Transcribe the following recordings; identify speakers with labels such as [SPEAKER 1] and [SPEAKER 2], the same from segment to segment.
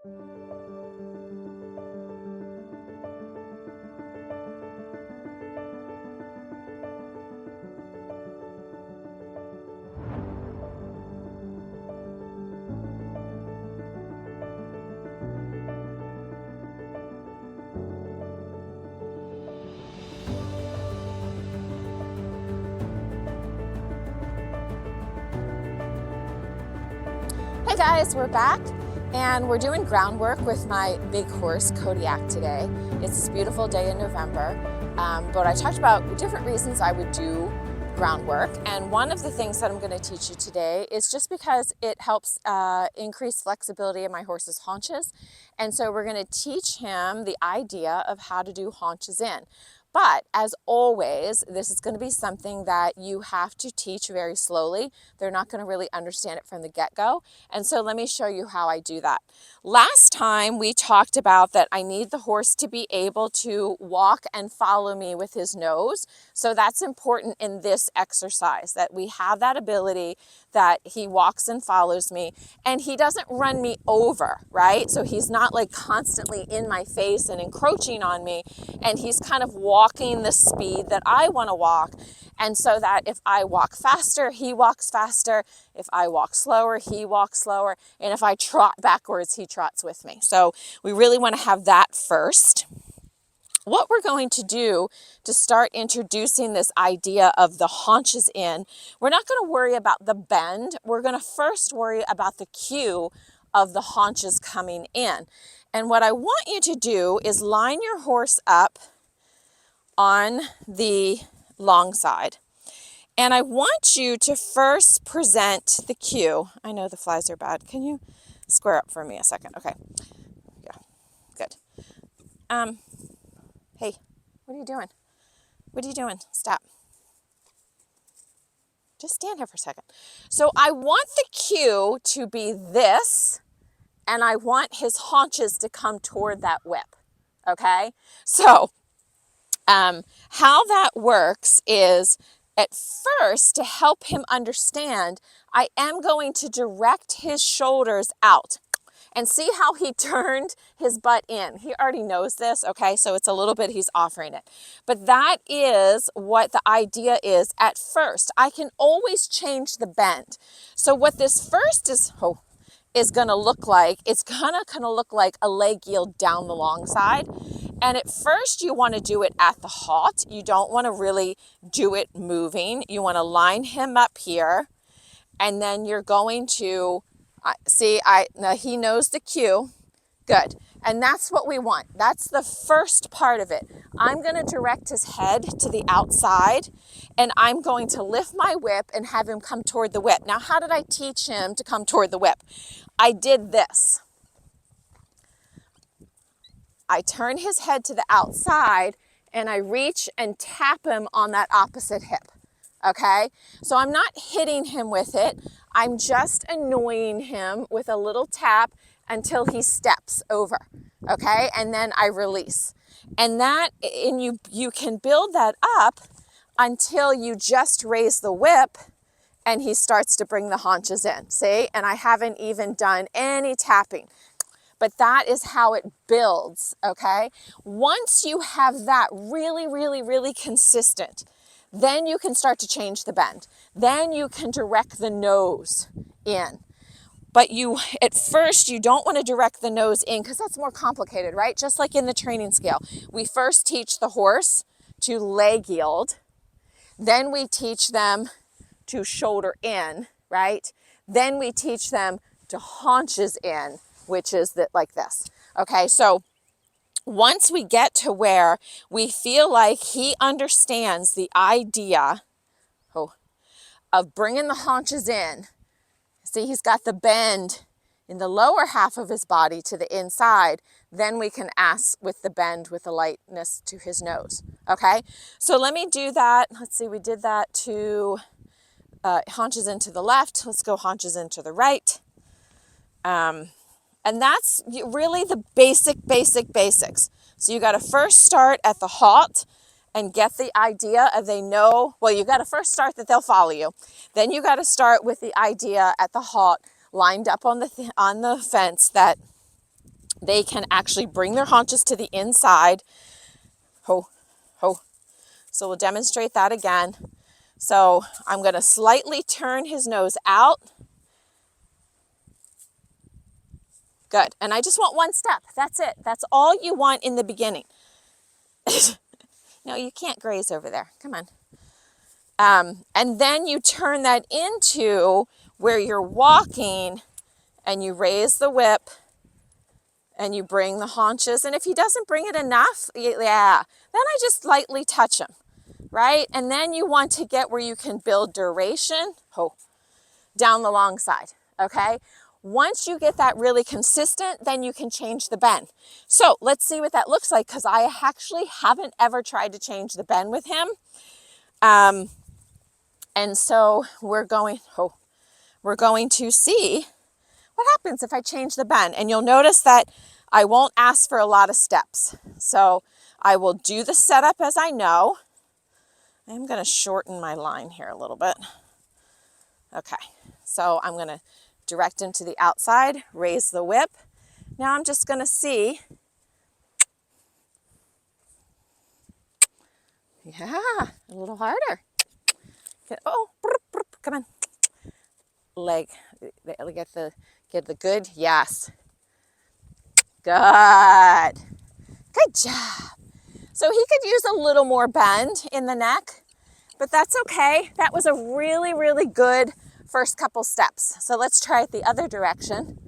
[SPEAKER 1] Hey guys, we're back and we're doing groundwork with my big horse Kodiak today. It's this beautiful day in November, but I talked about different reasons I would do groundwork, and one of the things that I'm going to teach you today is just because it helps increase flexibility in my horse's haunches, and so we're going to teach him the idea of how to do haunches in. But as always, this is going to be something that you have to teach very slowly. They're not going to really understand it from the get-go. And so let me show you how I do that. Last time we talked about that I need the horse to be able to walk and follow me with his nose. So that's important in this exercise, that we have that ability that he walks and follows me and he doesn't run me over, right? So he's not like constantly in my face and encroaching on me, and he's kind of walking the speed that I want to walk. And so that if I walk faster, he walks faster. If I walk slower, he walks slower. And if I trot backwards, he trots with me. So we really want to have that first. What we're going to do to start introducing this idea of the haunches in, we're not going to worry about the bend. We're going to first worry about the cue of the haunches coming in. And what I want you to do is line your horse up on the long side. And I want you to first present the cue. I know the flies are bad. Can you square up for me a second? Okay. Yeah, good. Hey, what are you doing? What are you doing? Stop. Just stand here for a second. So I want the cue to be this, and I want his haunches to come toward that whip. Okay? So how that works is, at first, to help him understand, I am going to direct his shoulders out. And see how he turned his butt in. He already knows this, okay? So it's a little bit, he's offering it. But that is what the idea is at first. I can always change the bend. So what this first is gonna look like, it's gonna kind of look like a leg yield down the long side. And at first you wanna do it at the halt. You don't wanna really do it moving. You wanna line him up here, and then you're going to, now he knows the cue. Good. And that's what we want. That's the first part of it. I'm going to direct his head to the outside, and I'm going to lift my whip and have him come toward the whip. Now, how did I teach him to come toward the whip? I did this. I turn his head to the outside, and I reach and tap him on that opposite hip. Okay, so I'm not hitting him with it. I'm just annoying him with a little tap until he steps over. Okay, and then I release. And you can build that up until you just raise the whip and he starts to bring the haunches in. See, and I haven't even done any tapping. But that is how it builds, okay? Once you have that really, really, really consistent, then you can start to change the bend. Then you can direct the nose in. But at first, you don't want to direct the nose in because that's more complicated, right? Just like in the training scale. We first teach the horse to leg yield. Then we teach them to shoulder in, right? Then we teach them to haunches in, which is like this. Okay, so once we get to where we feel like he understands the idea of bringing the haunches in, see, he's got the bend in the lower half of his body to the inside, then we can ask with the bend with the lightness to his nose. Okay, so let me do that. Let's see, we did that to haunches into the left. Let's go haunches into the right. And that's really the basics. So you got to first start at the halt and get the idea of they know, well, you got to first start that they'll follow you. Then you got to start with the idea at the halt, lined up on the fence, that they can actually bring their haunches to the inside. Ho, ho. So we'll demonstrate that again. So I'm going to slightly turn his nose out. Good. And I just want one step. That's it. That's all you want in the beginning. No, you can't graze over there. Come on. And then you turn that into where you're walking and you raise the whip and you bring the haunches. And if he doesn't bring it enough, yeah, then I just lightly touch him, right? And then you want to get where you can build duration down the long side, okay? Once you get that really consistent, then you can change the bend. So let's see what that looks like, because I actually haven't ever tried to change the bend with him. And so we're going to see what happens if I change the bend. And you'll notice that I won't ask for a lot of steps. So I will do the setup as I know. I'm going to shorten my line here a little bit. Okay, so I'm going to direct him to the outside, raise the whip. Now I'm just going to see. Yeah, a little harder. Come on. Leg, get the good, yes. Good. Good job. So he could use a little more bend in the neck, but that's okay. That was a really, really good first couple steps. So let's try it the other direction.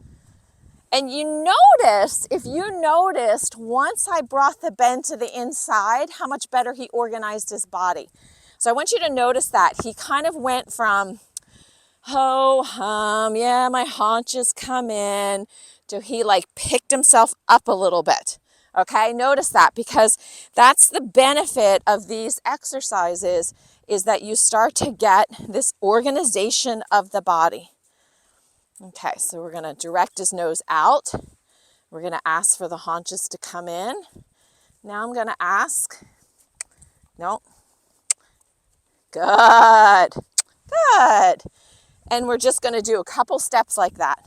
[SPEAKER 1] And you notice, if you noticed, once I brought the bend to the inside, how much better he organized his body. So I want you to notice that. He kind of went from, ho hum, yeah, my haunches come in, to he like picked himself up a little bit. Okay, notice that, because that's the benefit of these exercises, is that you start to get this organization of the body. Okay, so we're going to direct his nose out. We're going to ask for the haunches to come in. Now I'm going to ask, no, good, good. And we're just going to do a couple steps like that.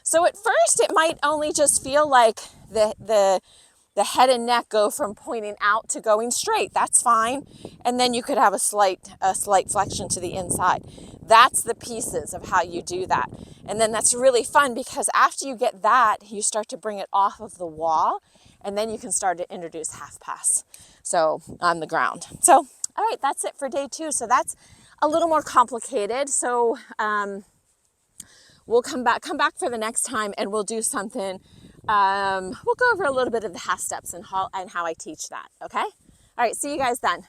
[SPEAKER 1] So at first it might only just feel like the head and neck go from pointing out to going straight. That's fine. And then you could have a slight flexion to the inside. That's the pieces of how you do that. And then that's really fun, because after you get that, you start to bring it off of the wall, and then you can start to introduce half pass. So on the ground. So, all right, that's it for day 2. So that's a little more complicated. So we'll come back for the next time, and we'll do something. We'll go over a little bit of the half steps and how I teach that. Okay. All right. See you guys then.